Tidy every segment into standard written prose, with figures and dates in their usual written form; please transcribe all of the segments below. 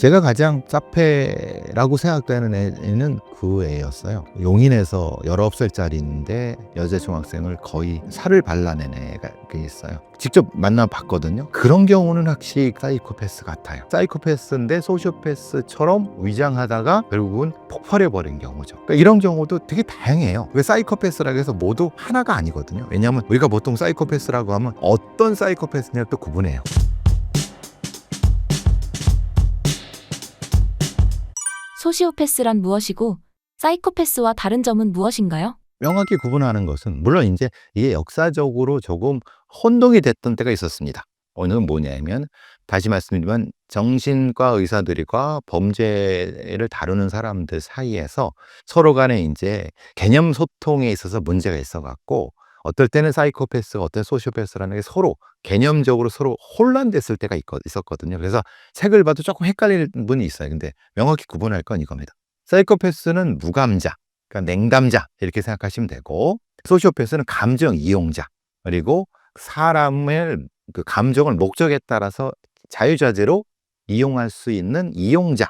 제가 가장 사페라고 생각되는 애는 그 애였어요. 용인에서 19살짜리인데 여자 중학생을 거의 살을 발라낸 애가 있어요. 직접 만나봤거든요. 그런 경우는 확실히 사이코패스 같아요. 사이코패스인데 소시오패스처럼 위장하다가 결국은 폭발해버린 경우죠. 그러니까 이런 경우도 되게 다양해요. 왜 사이코패스라고 해서 모두 하나가 아니거든요. 왜냐하면 우리가 보통 사이코패스라고 하면 어떤 사이코패스냐를 또 구분해요. 소시오패스란 무엇이고 사이코패스와 다른 점은 무엇인가요? 명확히 구분하는 것은 물론 이제 이게 역사적으로 조금 혼동이 됐던 때가 있었습니다. 어느 뭐냐면 다시 말씀드리면 정신과 의사들과 범죄를 다루는 사람들 사이에서 서로 간에 이제 개념 소통에 있어서 문제가 있어 갖고 어떨 때는 사이코패스가 어떤 소시오패스라는 게 서로 개념적으로 서로 혼란됐을 때가 있었거든요. 그래서 책을 봐도 조금 헷갈리는 분이 있어요. 근데 명확히 구분할 건 이겁니다. 사이코패스는 무감자, 그러니까 냉담자 이렇게 생각하시면 되고, 소시오패스는 감정 이용자, 그리고 사람의 그 감정을 목적에 따라서 자유자재로 이용할 수 있는 이용자,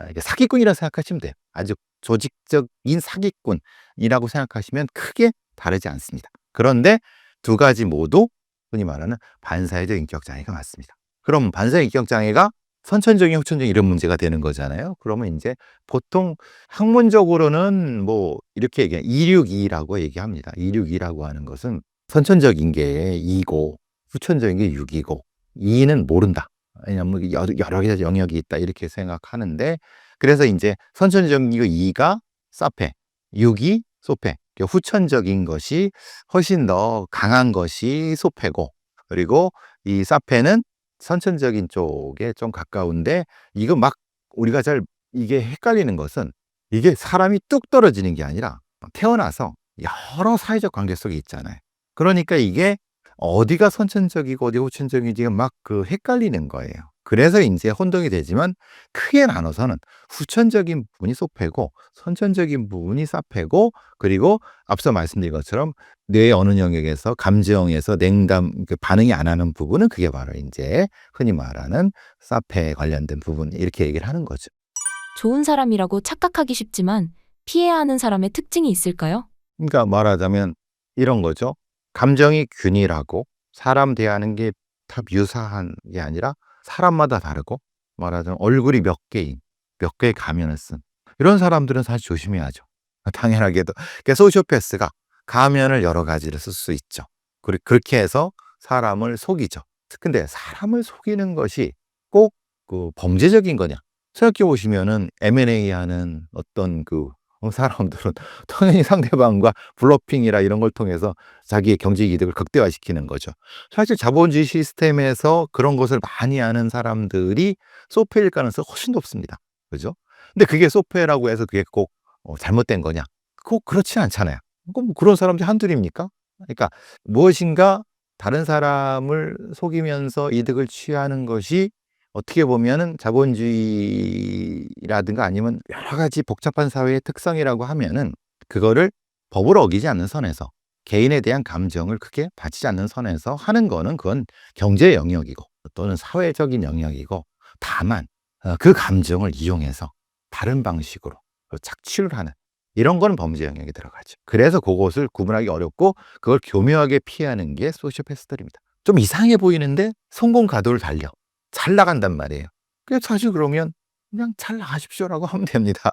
이게 사기꾼이라고 생각하시면 돼요. 아주 조직적인 사기꾼이라고 생각하시면 크게 다르지 않습니다. 그런데 두 가지 모두 흔히 말하는 반사회적 인격장애가 맞습니다. 그럼 반사회 인격장애가 선천적인, 후천적인 이런 문제가 되는 거잖아요. 그러면 이제 보통 학문적으로는 뭐 이렇게 얘기해요. 262라고 얘기합니다. 262라고 하는 것은 선천적인 게 2고 후천적인 게 6이고 2는 모른다. 왜냐하면 여러 가지 영역이 있다 이렇게 생각하는데, 그래서 이제 선천적인 거 2가 사페, 6이 소페, 후천적인 것이 훨씬 더 강한 것이 소페고, 그리고 이 사페는 선천적인 쪽에 좀 가까운데, 이거 막 우리가 잘 이게 헷갈리는 것은 이게 사람이 뚝 떨어지는 게 아니라 태어나서 여러 사회적 관계 속에 있잖아요. 그러니까 이게 어디가 선천적이고 어디가 후천적인지가 막 헷갈리는 거예요. 그래서 이제 혼동이 되지만 크게 나눠서는 후천적인 부분이 소패고 선천적인 부분이 사패고, 그리고 앞서 말씀드린 것처럼 뇌의 어느 영역에서 감정에서 냉담 반응이 안 하는 부분은 그게 바로 이제 흔히 말하는 사패에 관련된 부분 이렇게 얘기를 하는 거죠. 좋은 사람이라고 착각하기 쉽지만 피해야 하는 사람의 특징이 있을까요? 그러니까 말하자면 이런 거죠. 감정이 균일하고 사람 대하는 게 다 유사한 게 아니라 사람마다 다르고, 말하자면 얼굴이 몇 개인, 몇 개의 가면을 쓴 이런 사람들은 사실 조심해야죠. 당연하게도. 그러니까 소시오패스가 가면을 여러 가지를 쓸 수 있죠. 그렇게 해서 사람을 속이죠. 근데 사람을 속이는 것이 꼭 범죄적인 거냐? 생각해 보시면은 M&A 하는 어떤 사람들은 당연히 상대방과 블러핑이라 이런 걸 통해서 자기의 경제 이득을 극대화시키는 거죠. 사실 자본주의 시스템에서 그런 것을 많이 하는 사람들이 소패일 가능성이 훨씬 높습니다. 그죠? 근데 그게 소패라고 해서 그게 꼭 잘못된 거냐? 꼭 그렇지 않잖아요. 뭐 그런 사람들이 한둘입니까? 그러니까 무엇인가 다른 사람을 속이면서 이득을 취하는 것이 어떻게 보면은 자본주의라든가 아니면 여러 가지 복잡한 사회의 특성이라고 하면은, 그거를 법을 어기지 않는 선에서 개인에 대한 감정을 크게 바치지 않는 선에서 하는 거는 그건 경제 영역이고 또는 사회적인 영역이고, 다만 그 감정을 이용해서 다른 방식으로 착취를 하는 이런 거는 범죄 영역에 들어가죠. 그래서 그것을 구분하기 어렵고 그걸 교묘하게 피하는 게 소시오패스들입니다. 좀 이상해 보이는데 성공 가도를 달려 잘 나간단 말이에요. 사실 그러면 그냥 잘 나가십시오라고 하면 됩니다.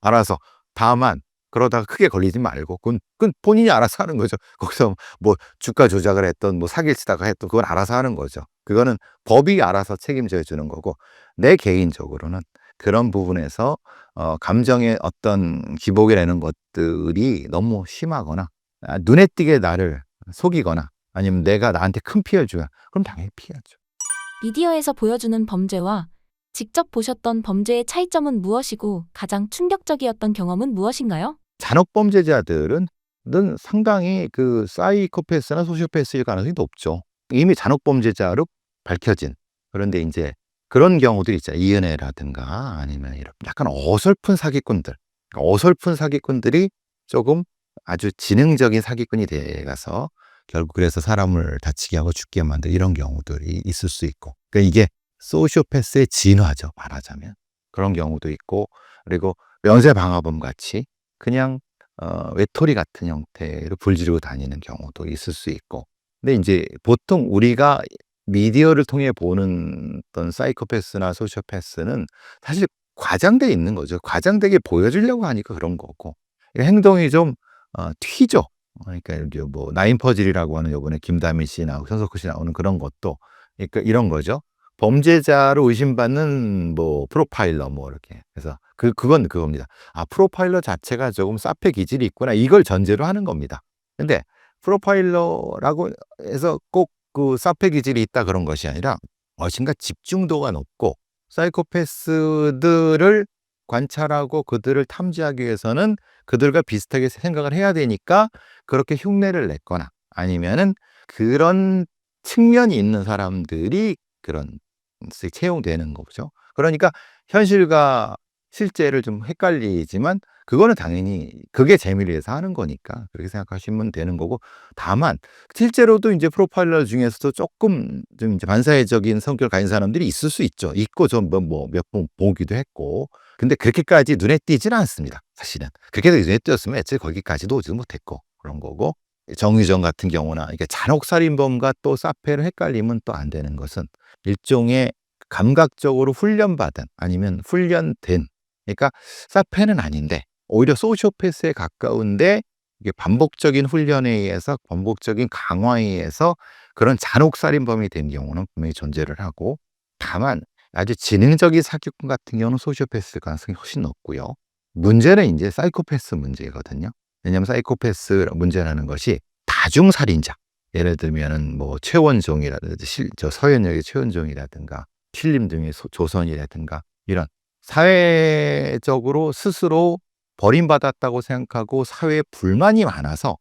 알아서. 다만 그러다가 크게 걸리지 말고 그건 본인이 알아서 하는 거죠. 거기서 뭐 주가 조작을 했던 뭐 사기를 치다가 했던 그건 알아서 하는 거죠. 그거는 법이 알아서 책임져 주는 거고, 내 개인적으로는 그런 부분에서 감정의 어떤 기복이 되는 것들이 너무 심하거나 눈에 띄게 나를 속이거나 아니면 내가 나한테 큰 피해를 주면 그럼 당연히 피하죠. 미디어에서 보여주는 범죄와 직접 보셨던 범죄의 차이점은 무엇이고 가장 충격적이었던 경험은 무엇인가요? 잔혹범죄자들은 상당히 사이코패스나 소시오패스일 가능성이 높죠. 이미 잔혹범죄자로 밝혀진, 그런데 이제 그런 경우들이 있잖아요. 이은혜라든가 아니면 이런 약간 어설픈 사기꾼들. 그러니까 어설픈 사기꾼들이 조금 아주 지능적인 사기꾼이 돼가서 결국 그래서 사람을 다치게 하고 죽게 만든 이런 경우들이 있을 수 있고. 그러니까 이게 소시오패스의 진화죠, 말하자면. 그런 경우도 있고, 그리고 면세방아범 같이 그냥 외톨이 같은 형태로 불지르고 다니는 경우도 있을 수 있고. 근데 인제 보통 우리가 미디어를 통해 보는 어떤 사이코패스나 소시오패스는 사실 과장돼 있는 거죠. 과장되게 보여주려고 하니까 그런 거고. 이 행동이 좀 튀죠. 그러니까 이제 뭐 나인퍼즐이라고 하는 요번에 김다미 씨 나오고 손석구 씨 나오는 그런 것도 그러니까 이런 거죠. 범죄자로 의심받는 뭐 프로파일러 뭐 이렇게. 그래서 그건 그겁니다. '아 프로파일러 자체가 조금 사페 기질이 있구나.' 이걸 전제로 하는 겁니다. 근데 프로파일러라고 해서 꼭 그 사페 기질이 있다 그런 것이 아니라 어딘가 집중도가 높고 사이코패스들을 관찰하고 그들을 탐지하기 위해서는 그들과 비슷하게 생각을 해야 되니까 그렇게 흉내를 냈거나 아니면은 그런 측면이 있는 사람들이 그런 채용되는 거죠. 그러니까 현실과 실제를 좀 헷갈리지만 그거는 당연히 그게 재미를 위해서 하는 거니까 그렇게 생각하시면 되는 거고, 다만 실제로도 인제 프로파일러 중에서도 쪼끔 좀 이제 반사회적인 성격을 가진 사람들이 있을 수 있죠. 있고 좀 뭐 몇 번 보기도 했고. 근데 그렇게까지 눈에 띄지는 않습니다, 사실은. 그렇게 눈에 띄었으면 애초에 거기까지도 오지도 못했고 그런 거고. 정유정 같은 경우나 이게 잔혹살인범과 또 사페를 헷갈리면 또 안 되는 것은 일종의 감각적으로 훈련받은 아니면 훈련된, 그러니까 사페는 아닌데 오히려 소시오패스에 가까운데 이게 반복적인 훈련에 의해서 반복적인 강화에 의해서 그런 잔혹살인범이 된 경우는 분명히 존재를 하고, 다만 아주 지능적인 사기꾼 같은 경우는 소시오패스 가능성이 훨씬 높고요. 문제는 인제 사이코패스 문제거든요. 왜냐하면 사이코패스 문제라는 것이 다중살인자, 예를 들면은 뭐 최원종이라든지 서현역의 최원종이라든가 신림 등의 조선이라든가 이런 사회적으로 스스로 버림받았다고 생각하고 사회에 불만이 많아서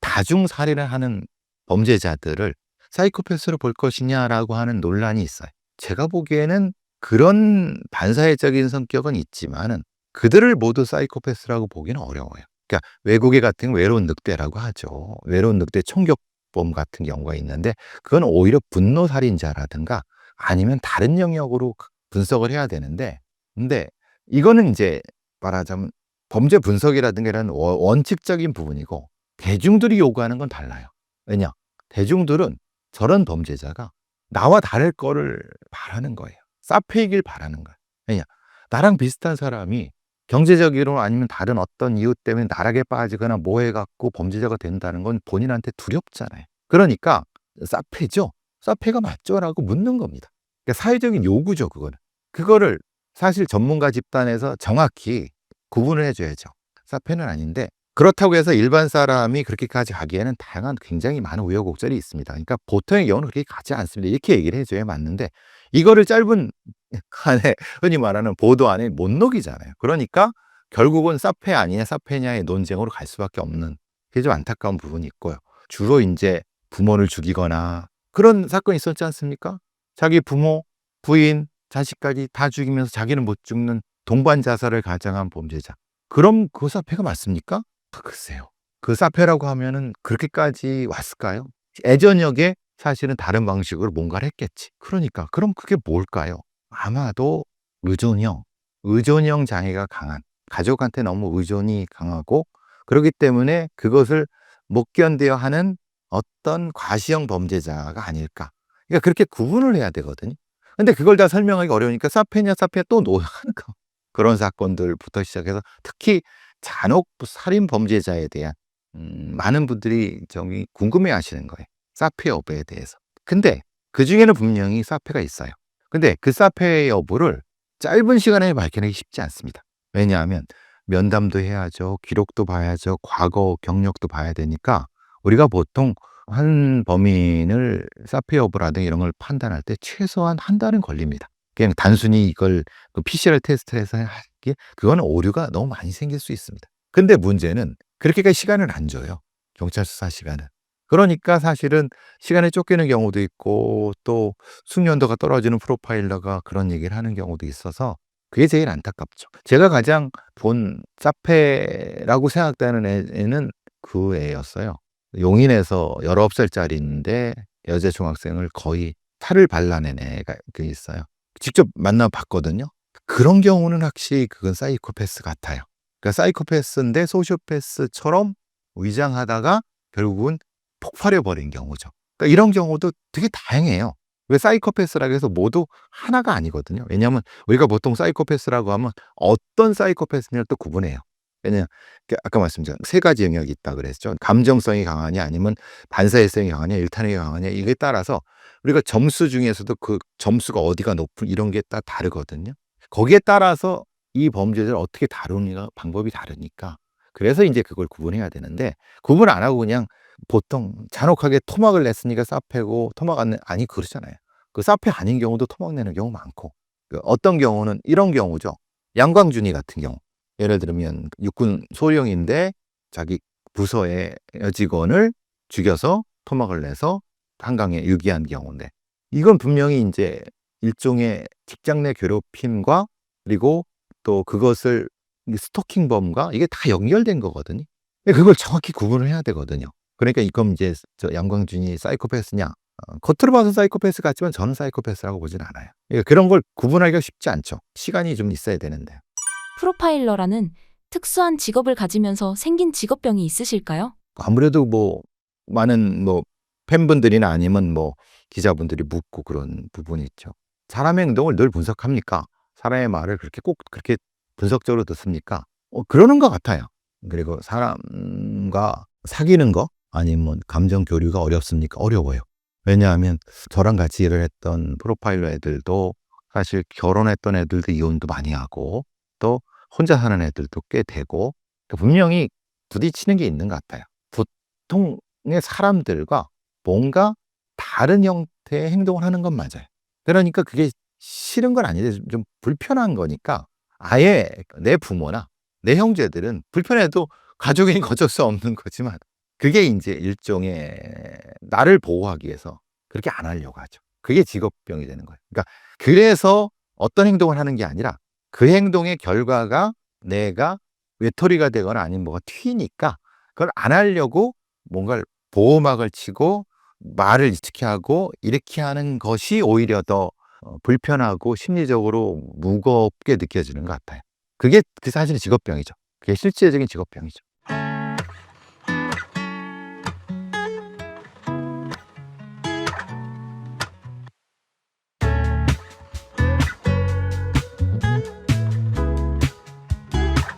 다중살인을 하는 범죄자들을 사이코패스로 볼 것이냐라고 하는 논란이 있어요. 제가 보기에는 그런 반사회적인 성격은 있지만은 그들을 모두 사이코패스라고 보기는 어려워요. 그러니까 외국에 같은 외로운 늑대라고 하죠. 외로운 늑대 총격범 같은 경우가 있는데 그건 오히려 분노살인자라든가 아니면 다른 영역으로 분석을 해야 되는데, 근데 이거는 인제 말하자면 범죄 분석이라든가 이런 원칙적인 부분이고 대중들이 요구하는 건 달라요. 왜냐? 대중들은 저런 범죄자가 나와 다를 거를 바라는 거예요. 사페이길 바라는 거예요. 왜냐? 나랑 비슷한 사람이 경제적으로 아니면 다른 어떤 이유 때문에 나락에 빠지거나 뭐 해 갖고 범죄자가 된다는 건 본인한테 두렵잖아요. 그러니까 "사페죠? 사페가 맞죠?"라고 묻는 겁니다. 그러니까 사회적인 요구죠, 그거는. 그거를 사실 전문가 집단에서 정확히 구분을 해 줘야죠. 사페는 아닌데 그렇다고 해서 일반 사람이 그렇게까지 가기에는 다양한 굉장히 많은 우여곡절이 있습니다. 그러니까 보통의 경우는 그렇게 가지 않습니다. 이렇게 얘기를 해 줘야 맞는데 이거를 짧은 안에 흔히 말하는 보도 안에 못 녹이잖아요. 그러니까 결국은 사페 아니냐 사페냐의 논쟁으로 갈 수밖에 없는, 그게 좀 안타까운 부분이 있고요. 주로 인제 부모를 죽이거나 그런 사건이 있었지 않습니까? 자기 부모, 부인, 자식까지 다 죽이면서 자기는 못 죽는 동반 자살을 가장한 범죄자. 그럼 그 사페가 맞습니까? 글쎄요. 그 사페라고 하면은 그렇게까지 왔을까요? 예전역에 사실은 다른 방식으로 뭔가를 했겠지. 그러니까 그럼 그게 뭘까요? 아마도 의존형 장애가 강한, 가족한테 너무 의존이 강하고 그러기 때문에 그것을 못 견뎌 하는 어떤 과시형 범죄자가 아닐까. 그러니까 그렇게 구분을 해야 되거든요. 근데 그걸 다 설명하기 어려우니까 사페냐 사페냐 또 하는 거. 그런 사건들부터 시작해서 특히 잔혹 살인 범죄자에 대한 많은 분들이 저기 궁금해하시는 거예요, 사페 여부에 대해서. 근데 그중에는 분명히 사페가 있어요. 근데 그 사페 여부를 짧은 시간에 밝혀내기 쉽지 않습니다. 왜냐하면 면담도 해야죠. 기록도 봐야죠. 과거 경력도 봐야 되니까 우리가 보통 한 범인을 사페 여부라든가 이런 걸 판단할 때 최소한 한 달은 걸립니다. 그냥 단순히 이걸 그 PCR 테스트를 해서 하기에 그거는 오류가 너무 많이 생길 수 있습니다. 근데 문제는 그렇게까지 시간을 안 줘요, 경찰 수사 시간은. 그러니까 사실은 시간에 쫓기는 경우도 있고 또 숙련도가 떨어지는 프로파일러가 그런 얘기를 하는 경우도 있어서 그게 제일 안타깝죠. 제가 가장 본 사페라고 생각되는 애는 그 애였어요. 용인에서 19살짜리인데 여자 중학생을 거의 살을 발라낸 애가 있어요. 직접 만나 봤거든요. 그런 경우는 확실히 그건 사이코패스 같아요. 그러니까 사이코패스인데 소시오패스처럼 위장하다가 결국은 폭발해 버린 경우죠. 그러니까 이런 경우도 되게 다양해요. 왜 사이코패스라고 해서 모두 하나가 아니거든요. 왜냐하면 우리가 보통 사이코패스라고 하면 어떤 사이코패스냐를 또 구분해요. 왜냐하면 아까 말씀드린 세 가지 영역이 있다 그랬죠. 감정성이 강하냐 아니면 반사회성이 강하냐 일탄핵이 강하냐 이거에 따라서 우리가 점수 중에서도 그 점수가 어디가 높은 이런 게 다 다르거든요. 거기에 따라서 이 범죄를 어떻게 다루느냐 방법이 다르니까 그래서 인제 그걸 구분해야 되는데 구분 안 하고 그냥 보통 잔혹하게 토막을 냈으니까 사페고 토막 안 내 아니 그렇잖아요. 그 사페 아닌 경우도 토막 내는 경우 많고 그 어떤 경우는 이런 경우죠. 양광준이 같은 경우. 예를 들면 육군 소령인데 자기 부서의 여직원을 죽여서 토막을 내서 한강에 유기한 경우인데 이건 분명히 인제 일종의 직장 내 괴롭힘과 그리고 또 그것을 이 스토킹범과 이게 다 연결된 거거든요. 근데 그걸 정확히 구분을 해야 되거든요. 그러니까 이건 이제 저 양광준이 사이코패스냐? 겉으로 봐서 사이코패스 같지만 저는 사이코패스라고 보진 않아요. 그러니까 그런 걸 구분하기가 쉽지 않죠. 시간이 좀 있어야 되는데. 프로파일러라는 특수한 직업을 가지면서 생긴 직업병이 있으실까요? 아무래도 뭐 많은 뭐 팬분들이나 아니면 뭐 기자분들이 묻고 그런 부분이 있죠. 사람의 행동을 늘 분석합니까? 사람의 말을 그렇게 꼭 그렇게 분석적으로 듣습니까? 그러는 것 같아요. 그리고 사람과 사귀는 거 아니면 감정 교류가 어렵습니까? 어려워요. 왜냐하면 저랑 같이 일을 했던 프로파일러 애들도 사실 결혼했던 애들도 이혼도 많이 하고 또 혼자 사는 애들도 꽤 되고 분명히 부딪히는 게 있는 것 같아요. 보통의 사람들과 뭔가 다른 형태의 행동을 하는 건 맞아요. 그러니까 그게 싫은 건 아닌데 좀 불편한 거니까 아예 내 부모나 내 형제들은 불편해도 가족이니까 어쩔 수 없는 거지만 그게 인제 일종의 나를 보호하기 위해서 그렇게 안 하려고 하죠. 그게 직업병이 되는 거예요. 그러니까 그래서 어떤 행동을 하는 게 아니라 그 행동의 결과가 내가 외톨이가 되거나 아니면 뭐가 튀니까 그걸 안 하려고 뭔가를 보호막을 치고 말을 이렇게 하고 이렇게 하는 것이 오히려 더 불편하고 심리적으로 무겁게 느껴지는 것 같아요. 그게 사실은 직업병이죠. 그게 실제적인 직업병이죠.